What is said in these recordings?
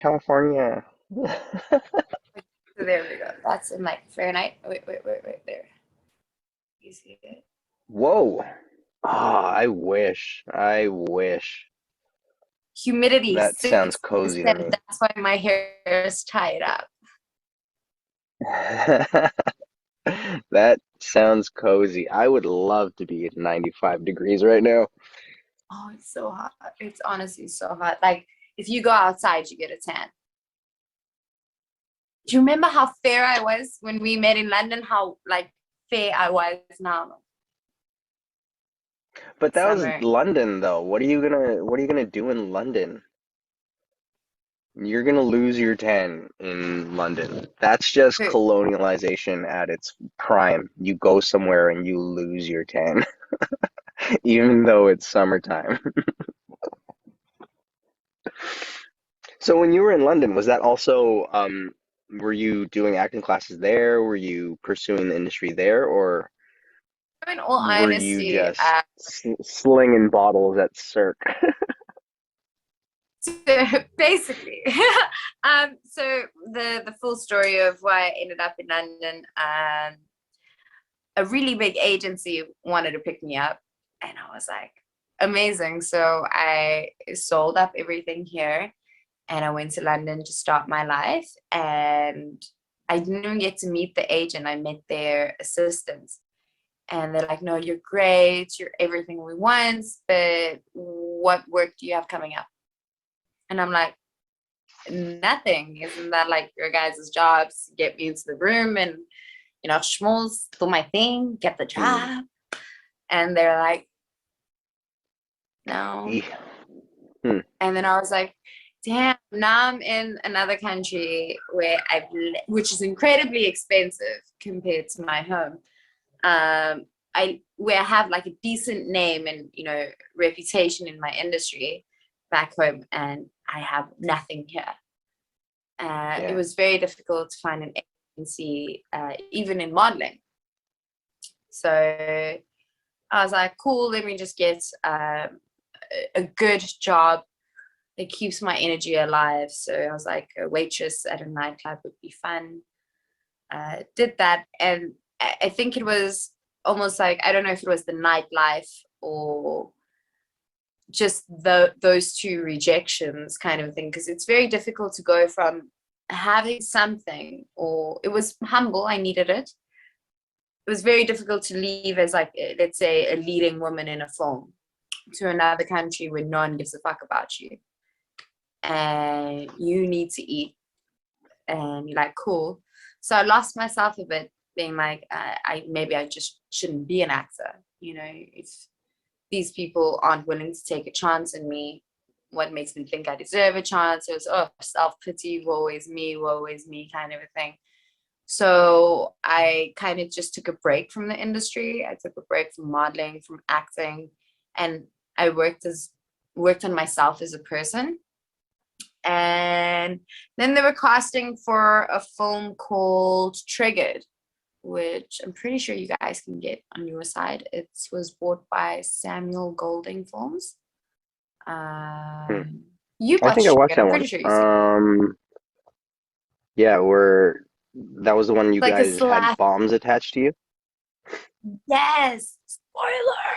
California. So there we go. That's in like Fahrenheit. Wait. There. You see it? Whoa. Ah, I wish. I wish. Humidity, That sounds cozy to 60%. me. That's why my hair is tied up. That sounds cozy. I would love to be at 95 degrees right now. Oh, it's so hot. It's honestly so hot. Like if you go outside, you get a tan. Do you remember how fair I was when we met in London? How like fair I was now. But that was Summer. London though. What are you gonna do in London? You're gonna lose your tan in London. That's just Who? colonialization at its prime. You go somewhere and you lose your tan, even though it's summertime. So when you were in London, was that also were you doing acting classes there? Were you pursuing the industry there, or In all were you honesty, just slinging bottles at Cirque? so basically, so the full story of why I ended up in London, a really big agency wanted to pick me up, and I was like, amazing. So I sold up everything here, and I went to London to start my life. And I didn't even get to meet the agent. I met their assistants, and they're like, "No, you're great. You're everything we want, but what work do you have coming up?" And I'm like, nothing. Isn't that like your guys' jobs? Get me into the room and, schmooze, do my thing, get the Hmm. job. And they're like, no. Yeah. Hmm. And then I was like, damn, now I'm in another country which is incredibly expensive compared to my home. Where I have like a decent name and, reputation in my industry back home, and I have nothing here. It Yeah. was very difficult to find an agency, even in modeling. So I was like, cool, let me just get a good job that keeps my energy alive. So I was like, a waitress at a nightclub would be fun. Did that. And I think it was almost like, I don't know if it was the nightlife or just those two rejections kind of thing, because it's very difficult to go from having something, or it was humble, I needed it was very difficult to leave as like, let's say, a leading woman in a film, to another country where no one gives a fuck about you and you need to eat, and you're like, cool. So I lost myself a bit, being like, I just shouldn't be an actor, if these people aren't willing to take a chance in me, what makes me think I deserve a chance? It was, self-pity, woe is me kind of a thing. So I kind of just took a break from the industry. I took a break from modeling, from acting, and I worked on myself as a person. And then they were casting for a film called Triggered, which I'm pretty sure you guys can get on your side. It was bought by Samuel Golding Films. Hmm. You I think I watched watched Triggered. that I'm one. pretty sure you see Yeah, where that was the one you like a guys had slash. bombs attached to you. Yes, spoiler.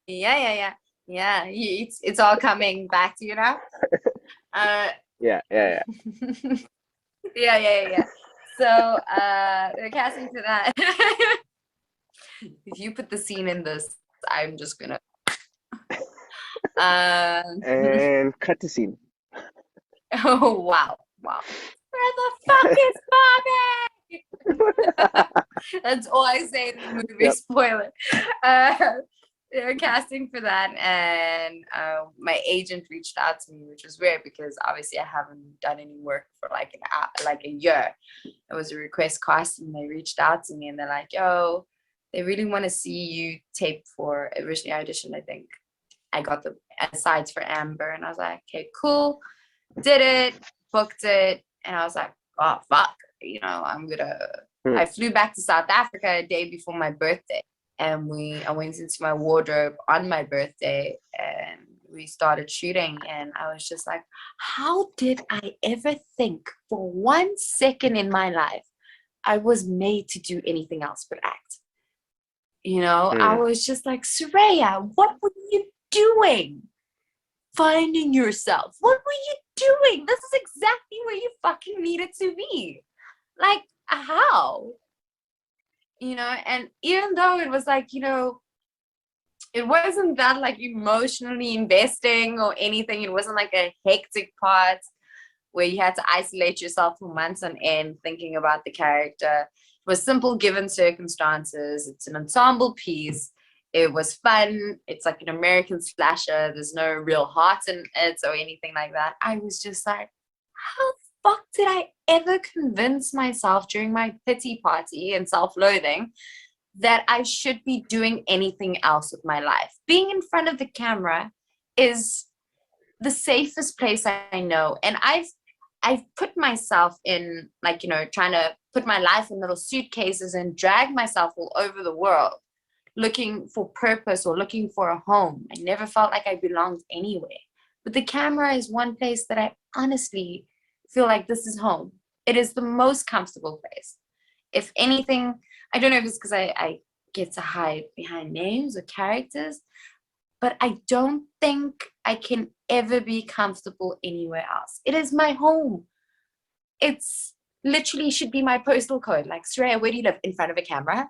Yeah, yeah. It's all coming back to you now. Uh, Yeah, yeah, yeah. So they're casting for that. If you put the scene in this, I'm just gonna. Um, yeah. And cut to scene. oh wow. Where the fuck is Bobby? That's all I say in the movie. Yep. Spoiler. They're casting for that, and my agent reached out to me, which was weird because obviously I haven't done any work for like a year. It was a request cast, and they reached out to me, and they're like, "Yo, they really want to see you tape for originally audition." I think I got the sides for Amber, and I was like, "Okay, cool." Did it, booked it, and I was like, "Oh fuck, I'm gonna." Hmm. I flew back to South Africa a day before my birthday, and I went into my wardrobe on my birthday, and we started shooting, and I was just like, how did I ever think for 1 second in my life I was made to do anything else but act? I Hmm. was just like, Suraya, what were you doing? Finding yourself. What were you doing? This is exactly where you fucking needed to be. Like, how? And even though it was like, it wasn't that like emotionally investing or anything. It wasn't like a hectic part where you had to isolate yourself for months on end thinking about the character. It was simple given circumstances. It's an ensemble piece. It was fun. It's like an American slasher. There's no real heart in it or anything like that. I was just like, how the fuck did I ever convince myself during my pity party and self-loathing that I should be doing anything else with my life? Being in front of the camera is the safest place I know. And I've put myself in, like, trying to put my life in little suitcases and drag myself all over the world looking for purpose or looking for a home. I never felt like I belonged anywhere. But the camera is one place that I honestly feel like this is home. It is the most comfortable place. If anything, I don't know if it's because I get to hide behind names or characters, but I don't think I can ever be comfortable anywhere else. It is my home. It's literally should be my postal code. Like, Suraya, where do you live? In front of a camera?